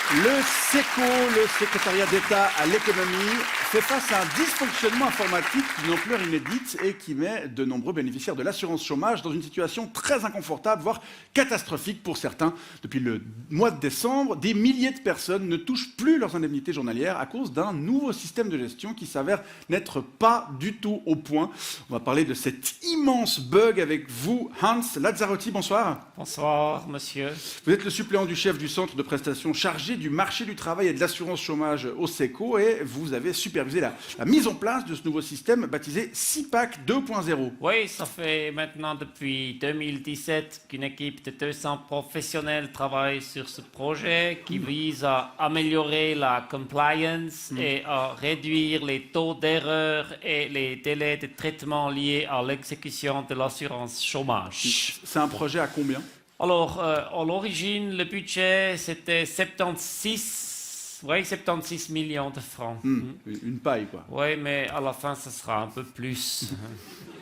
Le SECO, le secrétariat d'État à l'économie, fait face à un dysfonctionnement informatique d'une ampleur inédite et qui met de nombreux bénéficiaires de l'assurance chômage dans une situation très inconfortable, voire catastrophique pour certains. Depuis le mois de décembre, des milliers de personnes ne touchent plus leurs indemnités journalières à cause d'un nouveau système de gestion qui s'avère n'être pas du tout au point. On va parler de cet immense bug avec vous, Hans Lazzarotti. Bonsoir. Bonsoir, monsieur. Vous êtes le suppléant du chef du centre de prestations chargé du marché du travail et de l'assurance chômage au SECO et vous avez supervisé la mise en place de ce nouveau système baptisé CIPAC 2.0. Oui, ça fait maintenant depuis 2017 qu'une équipe de 200 professionnels travaille sur ce projet qui vise à améliorer la compliance et à réduire les taux d'erreur et les délais de traitement liés à l'exécution de l'assurance chômage. C'est un projet à combien? Alors, à l'origine, le budget, c'était 76 millions de francs. Une paille, quoi. Oui, mais à la fin, ce sera un peu plus.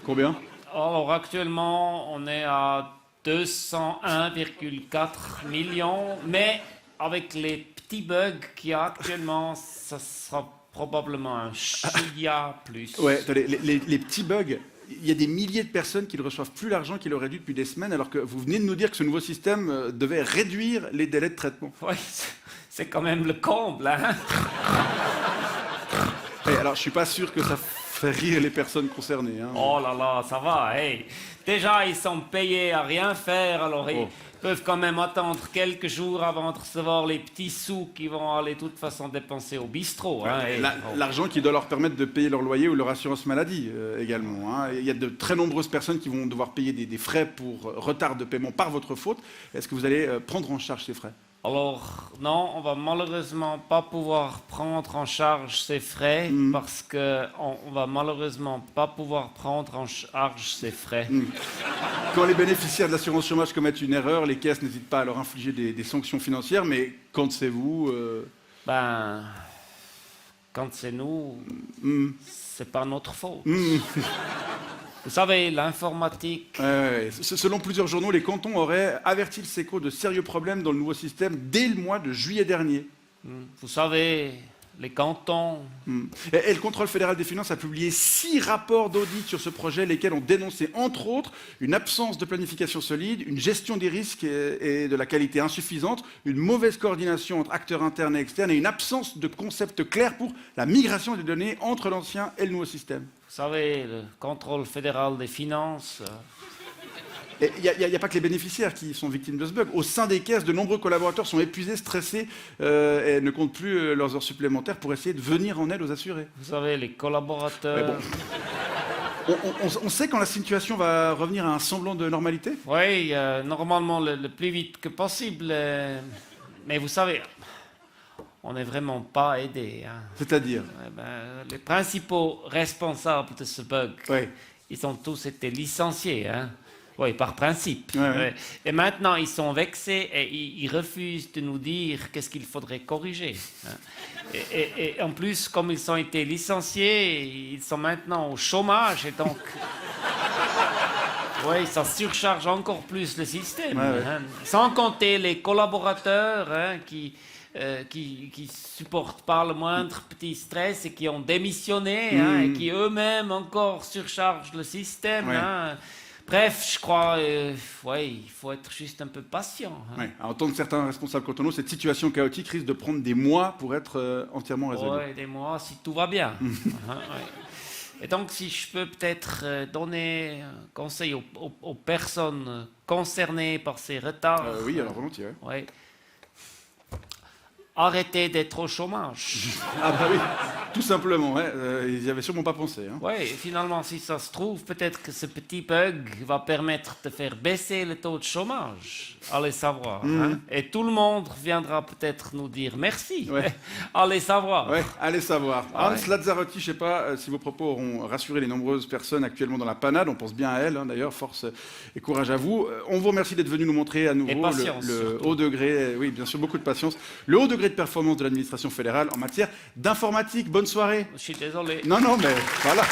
Combien? Alors, actuellement, on est à 201,4 millions, mais avec les petits bugs qu'il y a actuellement, ça sera probablement un chouïa plus. Ouais, attendez, les petits bugs. Il y a des milliers de personnes qui ne reçoivent plus l'argent qu'ils auraient dû depuis des semaines, alors que vous venez de nous dire que ce nouveau système devait réduire les délais de traitement. Oui, c'est quand même le comble, hein. Et alors, je suis pas sûr que ça fait rire les personnes concernées. Hein. Oh là là, ça va, hey. Déjà, ils sont payés à rien faire, alors ils peuvent quand même attendre quelques jours avant de recevoir les petits sous qu'ils vont aller de toute façon dépenser au bistrot. Hein, L'argent qui doit leur permettre de payer leur loyer ou leur assurance maladie également. Hein. Il y a de très nombreuses personnes qui vont devoir payer des frais pour retard de paiement par votre faute. Est-ce que vous allez prendre en charge ces frais? Alors, non, on va malheureusement pas pouvoir prendre en charge ces frais parce que on va malheureusement pas pouvoir prendre en charge ces frais. Quand les bénéficiaires de l'assurance chômage commettent une erreur, les caisses n'hésitent pas à leur infliger des sanctions financières, mais quand c'est vous... Ben, quand c'est nous, c'est pas notre faute. Vous savez, l'informatique... Selon plusieurs journaux, les cantons auraient averti le SECO de sérieux problèmes dans le nouveau système dès le mois de juillet dernier. Vous savez, les cantons... Et le Contrôle fédéral des finances a publié 6 rapports d'audit sur ce projet, lesquels ont dénoncé, entre autres, une absence de planification solide, une gestion des risques et de la qualité insuffisante, une mauvaise coordination entre acteurs internes et externes et une absence de concept clair pour la migration des données entre l'ancien et le nouveau système. Vous savez, le Contrôle fédéral des finances... Il n'y a pas que les bénéficiaires qui sont victimes de ce bug. Au sein des caisses, de nombreux collaborateurs sont épuisés, stressés et ne comptent plus leurs heures supplémentaires pour essayer de venir en aide aux assurés. Vous savez, les collaborateurs... On sait quand la situation va revenir à un semblant de normalité? Oui, normalement le plus vite que possible. Mais vous savez, on n'est vraiment pas aidé. Hein. C'est-à-dire? Les principaux responsables de ce bug, ils ont tous été licenciés. Hein. Oui, par principe. Et maintenant, ils sont vexés et ils refusent de nous dire qu'est-ce qu'il faudrait corriger. Hein. Et en plus, comme ils ont été licenciés, ils sont maintenant au chômage et donc... Oui, ça surcharge encore plus le système. Hein. Sans compter les collaborateurs qui supportent pas le moindre petit stress et qui ont démissionné et qui eux-mêmes encore surchargent le système. Hein. Bref, je crois, il faut être juste un peu patient. Hein. À entendre certains responsables cantonaux, cette situation chaotique risque de prendre des mois pour être entièrement résolue. Oui, des mois si tout va bien. Et donc, si je peux peut-être donner un conseil aux personnes concernées par ces retards. Oui, alors volontiers. Ouais. Arrêtez d'être au chômage. Ah bah oui, tout simplement, ils n'y avaient sûrement pas pensé. Hein. Oui, et finalement, si ça se trouve, peut-être que ce petit bug va permettre de faire baisser le taux de chômage. Allez savoir. Hein. Et tout le monde viendra peut-être nous dire merci. Allez savoir. Allez savoir. Hans Lazzarotti, je ne sais pas si vos propos auront rassuré les nombreuses personnes actuellement dans la panade. On pense bien à elles, hein, d'ailleurs. Force et courage à vous. On vous remercie d'être venu nous montrer à nouveau le haut degré. Oui, bien sûr, beaucoup de patience. Le haut degré de performance de l'administration fédérale en matière d'informatique. Bonne soirée. Je suis désolé. Non, mais voilà.